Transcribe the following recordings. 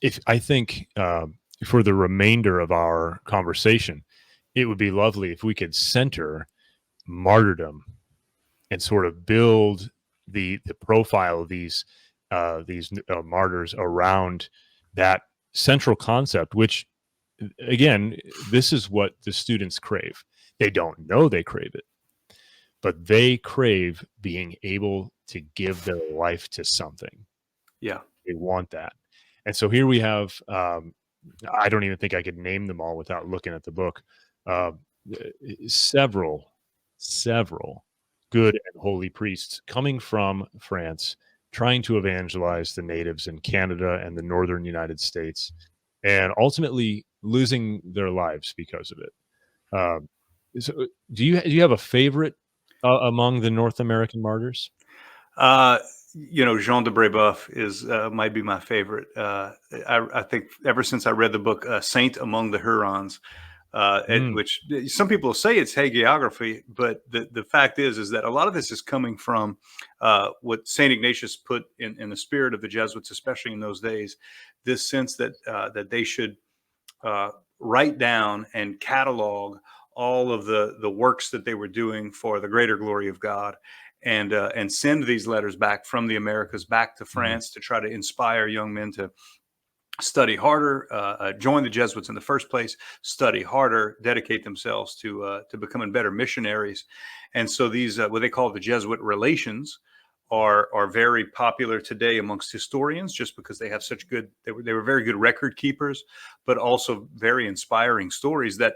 if I think for the remainder of our conversation, it would be lovely if we could center martyrdom and sort of build the profile of these martyrs around that central concept, which again, this is what the students crave. They don't know they crave it, but they crave being able to give their life to something. Yeah. They want that. And so here we have, I don't even think I could name them all without looking at the book. Uh, several good and holy priests coming from France, trying to evangelize the natives in Canada and the northern United States, and ultimately losing their lives because of it. So do you have a favorite among the North American martyrs? Jean de Brebeuf is might be my favorite. I think ever since I read the book Saint Among the Hurons, which some people say it's hagiography, but the fact is that a lot of this is coming from what Saint Ignatius put in the spirit of the Jesuits, especially in those days, this sense that that they should write down and catalog all of the works that they were doing for the greater glory of God, and send these letters back from the Americas back to France to try to inspire young men to study harder, join the Jesuits in the first place, study harder, dedicate themselves to becoming better missionaries. And so these what they call the Jesuit relations are very popular today amongst historians, just because they have such good, they were very good record keepers, but also very inspiring stories that,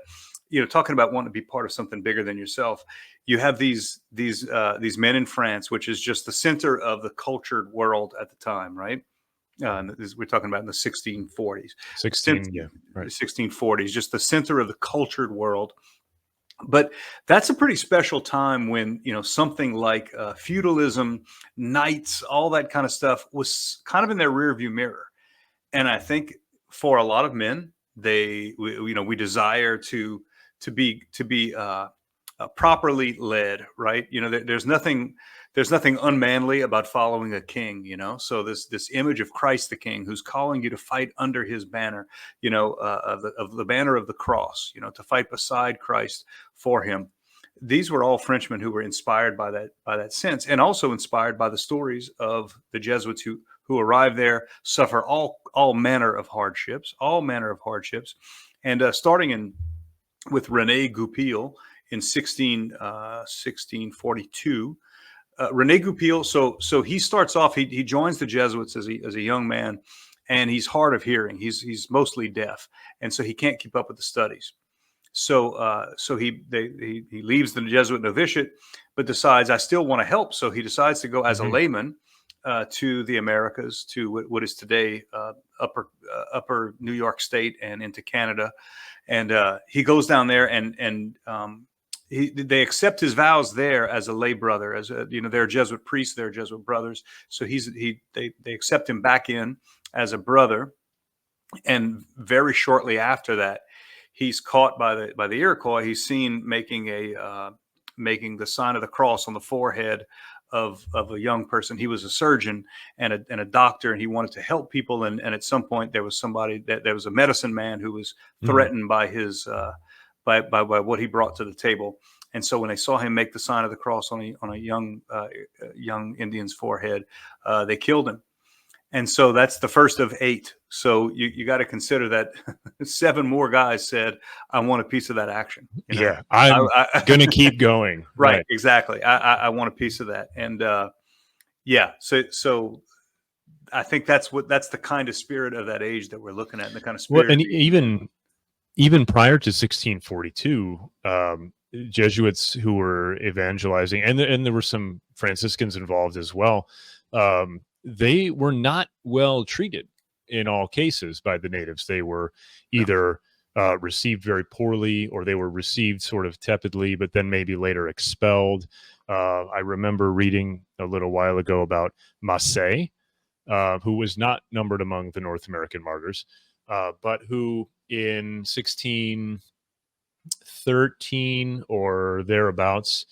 talking about wanting to be part of something bigger than yourself. You have these men in France, which is just the center of the cultured world at the time, right? We're talking about in the 1640s. 1640s, just the center of the cultured world. But that's a pretty special time when, something like feudalism, knights, all that kind of stuff was kind of in their rearview mirror. And I think for a lot of men, we desire to be properly led, right? There's nothing unmanly about following a king, So this image of Christ the King, who's calling you to fight under his banner, of the banner of the cross, to fight beside Christ for him. These were all Frenchmen who were inspired by that sense, and also inspired by the stories of the Jesuits who arrive there, suffer all manner of hardships, and starting with René Goupil in 1642. René Goupil, so he starts off. He joins the Jesuits as a young man, and he's hard of hearing. He's mostly deaf, and so he can't keep up with the studies. So he leaves the Jesuit novitiate, but decides, I still want to help. So he decides to go as a layman to the Americas, to what is today upper New York State and into Canada, and he goes down there and they accept his vows there as a lay brother, they're Jesuit priests, they're Jesuit brothers. So they accept him back in as a brother, and very shortly after that, he's caught by the Iroquois. He's seen making the sign of the cross on the forehead of a young person. He was a surgeon and a doctor, and he wanted to help people. And at some point, there was a medicine man who was threatened by his by what he brought to the table. And so when they saw him make the sign of the cross on a young Indian's forehead, they killed him. And so that's the first of 8. So you got to consider that 7 more guys said, I want a piece of that action. Yeah, I'm going to keep going. Right, exactly. I want a piece of that. And so I think that's the kind of spirit of that age that we're looking at, and the kind of spirit. Well, and even prior to 1642, Jesuits who were evangelizing, and there were some Franciscans involved as well. They were not well treated in all cases by the natives. They were either received very poorly, or they were received sort of tepidly, but then maybe later expelled. I remember reading a little while ago about Massey, who was not numbered among the North American martyrs, but who in 1613 or thereabouts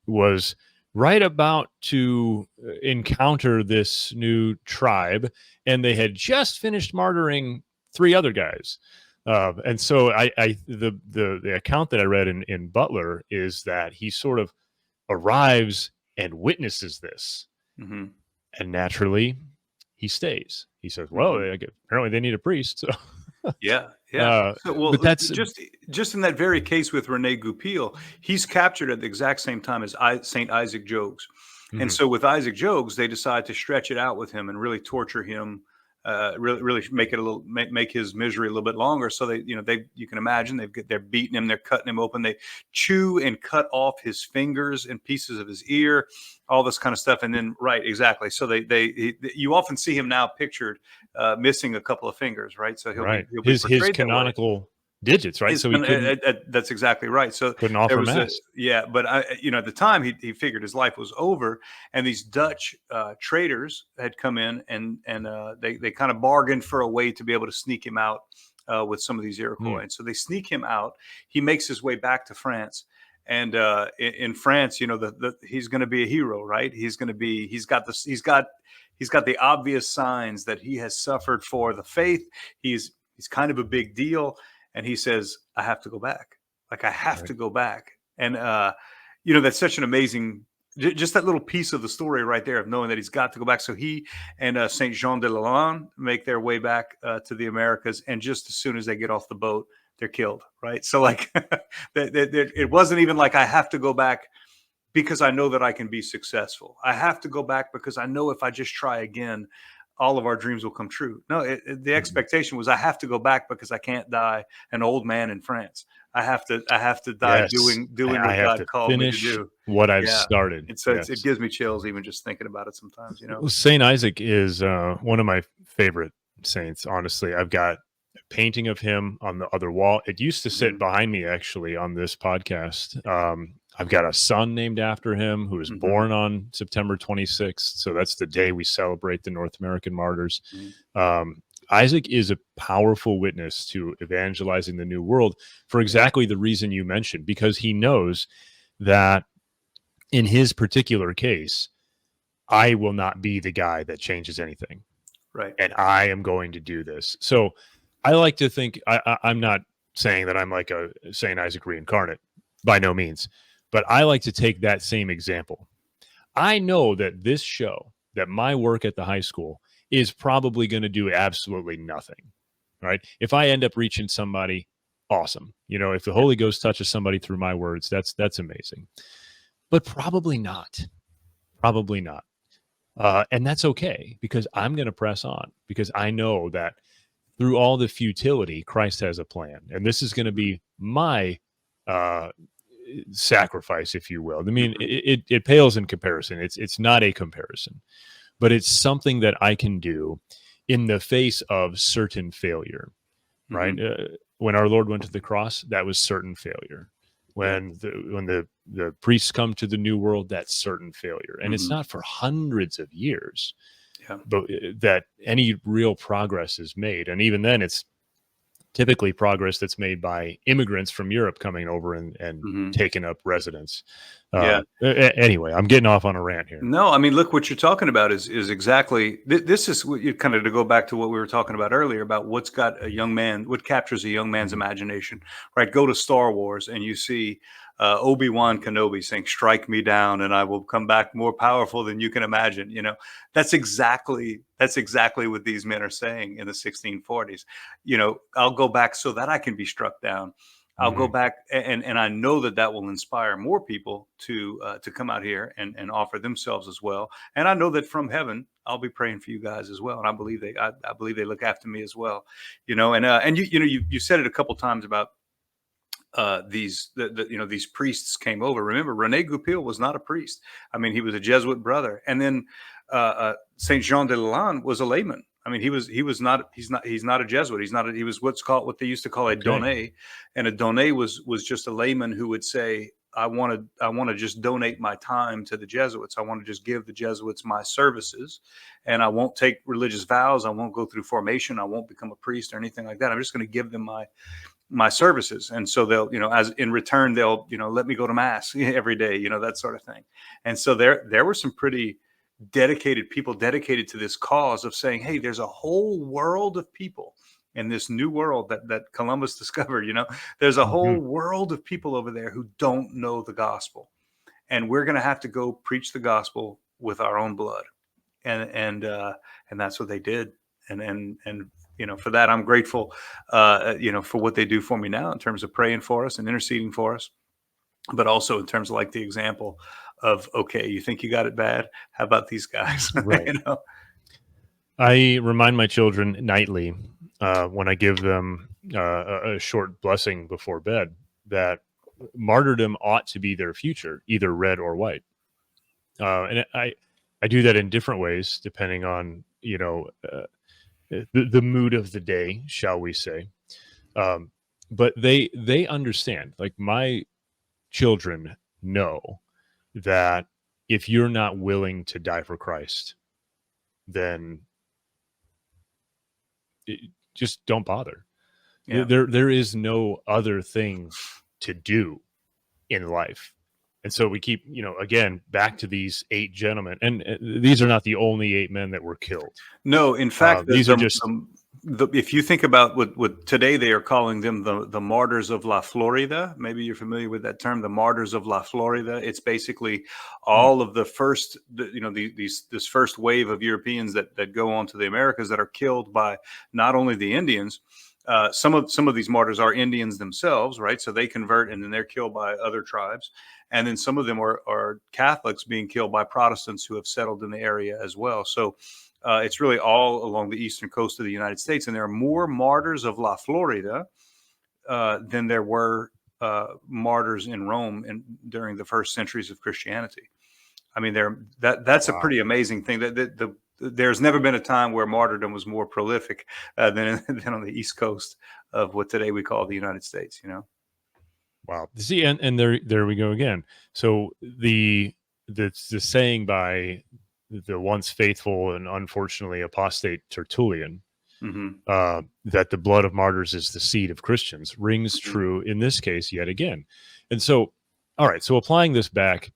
was right about to encounter this new tribe, and they had just finished martyring 3 other guys. And so the account that I read in Butler is that he sort of arrives and witnesses this, Hmm. and naturally he stays. He says, "Well, Hmm. apparently they need a priest." So, Yeah, yeah. uh, So, well, but that's just in that very case with Rene Goupil, he's captured at the exact same time as Saint Isaac Jogues, and mhm, so with Isaac Jogues, they decide to stretch it out with him and really torture him, really make it a little make his misery a little bit longer. So you can imagine they're beating him, they're cutting him open, they chew and cut off his fingers and pieces of his ear, all this kind of stuff, and then right, exactly. So you often see him now pictured missing a couple of fingers, right? So right. he'll be His portrayed that way. canonical digits, right? So he That's exactly right. So couldn't there offer was mass. but at the time he figured his life was over, and these Dutch traders had come in and they kind of bargained for a way to be able to sneak him out with some of these Iroquois, Mm, and so they sneak him out. He makes his way back to France. And in France, he's going to be a hero, right? He's got the obvious signs that he has suffered for the faith. He's kind of a big deal, and he says, "I have to go back. Like I have right. to go back." And that's such an amazing, just that little piece of the story right there of knowing that he's got to go back. So he and Saint Jean de Lalande make their way back to the Americas, and just as soon as they get off the boat, they're killed. Right. So like, it wasn't even like I have to go back because I know that I can be successful. I have to go back because I know if I just try again, all of our dreams will come true. No, the Mhm. expectation was I have to go back because I can't die an old man in France. I have to die Yes. doing I what have God to called me to finish do. what I've Yeah. started. And so it Yes. gives me chills even just thinking about it sometimes, Well, Saint Isaac is one of my favorite saints. Honestly, I've got a painting of him on the other wall. It used to sit Hmm. behind me actually on this podcast. I've got a son named after him who was Hmm. born on September 26th. So that's the day we celebrate the North American martyrs. Hmm. Um, Isaac is a powerful witness to evangelizing the New World for Yeah. exactly the reason you mentioned, because he knows that in his particular case, I will not be the guy that changes anything, Right. and I am going to do this. So I like to think I'm not saying that I'm like a Saint Isaac reincarnate, by no means, but I like to take that same example. I know that this show, that my work at the high school is probably going to do absolutely nothing, right? If I end up reaching somebody, awesome. If the Yeah. Holy Ghost touches somebody through my words, that's amazing. But probably not. Probably not. And that's okay, because I'm going to press on, because I know that through all the futility, Christ has a plan. And this is going to be my uh, sacrifice, if you will. I mean, Hmm. it pales in comparison. It's not a comparison, but it's something that I can do in the face of certain failure, right? Hmm. When our Lord went to the cross, that was certain failure. Yeah. When the priests come to the new world, that's certain failure, and it's Hmm. not for hundreds of years, Yeah. but that any real progress is made, and even then, it's typically progress that's made by immigrants from Europe coming over and Hmm. taking up residence. Yeah. Anyway, I'm getting off on a rant here. No, I mean, look, what you're talking about is exactly this is what you kind of to go back to what we were talking about earlier about what captures a young man's Mhm. imagination, right? Go to Star Wars and you see Obi-Wan Kenobi saying, "Strike me down, and I will come back more powerful than you can imagine." That's exactly what these men are saying in the 1640s. I'll go back so that I can be struck down. I'll go Mhm. back, and I know that will inspire more people to come out here and offer themselves as well. And I know that from heaven, I'll be praying for you guys as well. And I believe they look after me as well. And you said it a couple times about these priests came over. Remember, Rene Goupil was not a priest. I mean, he was a Jesuit brother, and then Saint Jean de Lalande was a layman. I mean, he's not a Jesuit. He was what they used to call a Okay. donné, and a donné was just a layman who would say, I want to just donate my time to the Jesuits. I want to just give the Jesuits my services, and I won't take religious vows. I won't go through formation. I won't become a priest or anything like that. I'm just going to give them my services. And so they'll, as in return, they'll, let me go to mass every day, that sort of thing. And so there were some pretty dedicated people dedicated to this cause of saying, hey, there's a whole world of people in this new world that Columbus discovered. There's a Hmm. whole world of people over there who don't know the gospel, and we're going to have to go preach the gospel with our own blood. And that's what they did. And for that, I'm grateful, for what they do for me now in terms of praying for us and interceding for us, but also in terms of like the example of, okay, you think you got it bad? How about these guys? Right. I remind my children nightly when I give them a short blessing before bed that martyrdom ought to be their future, either red or white. And I do that in different ways depending on the mood of the day, shall we say. Um, but they understand. Like my children know that if you're not willing to die for Christ, then just don't bother. Yeah. There is no other thing to do in life. And so we keep, again, back to these 8 gentlemen, and these are not the only 8 men that were killed. No, in fact, These are just if you think about what today they are calling them the martyrs of La Florida. Maybe you're familiar with that term, the martyrs of La Florida. It's basically all of the first, this first wave of Europeans that go on to the Americas that are killed by not only the Indians. Some of these martyrs are Indians themselves, right? So they convert and then they're killed by other tribes. And then some of them are Catholics being killed by Protestants who have settled in the area as well. So it's really all along the eastern coast of the United States. And there are more martyrs of La Florida than there were martyrs in Rome during the first centuries of Christianity. I mean, that's a wow. pretty amazing thing. There's never been a time where martyrdom was more prolific than on the East Coast of what today we call the United States. Wow. See, and there we go again. So the saying by the once faithful and unfortunately apostate Tertullian, Mm-hmm. that the blood of martyrs is the seed of Christians, rings Mm-hmm. true in this case yet again. And so, all right, so applying this back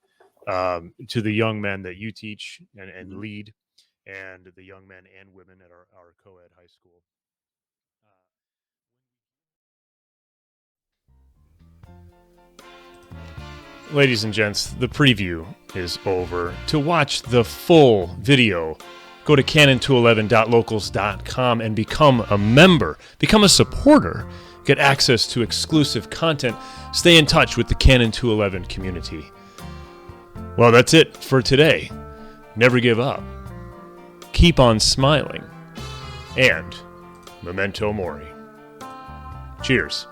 to the young men that you teach and Mm-hmm. lead, and the young men and women at our co-ed high school. Ladies and gents, the preview is over. To watch the full video, go to canon211.locals.com and become a member, become a supporter, get access to exclusive content, stay in touch with the Canon 211 community. Well, that's it for today. Never give up. Keep on smiling. And memento mori. Cheers.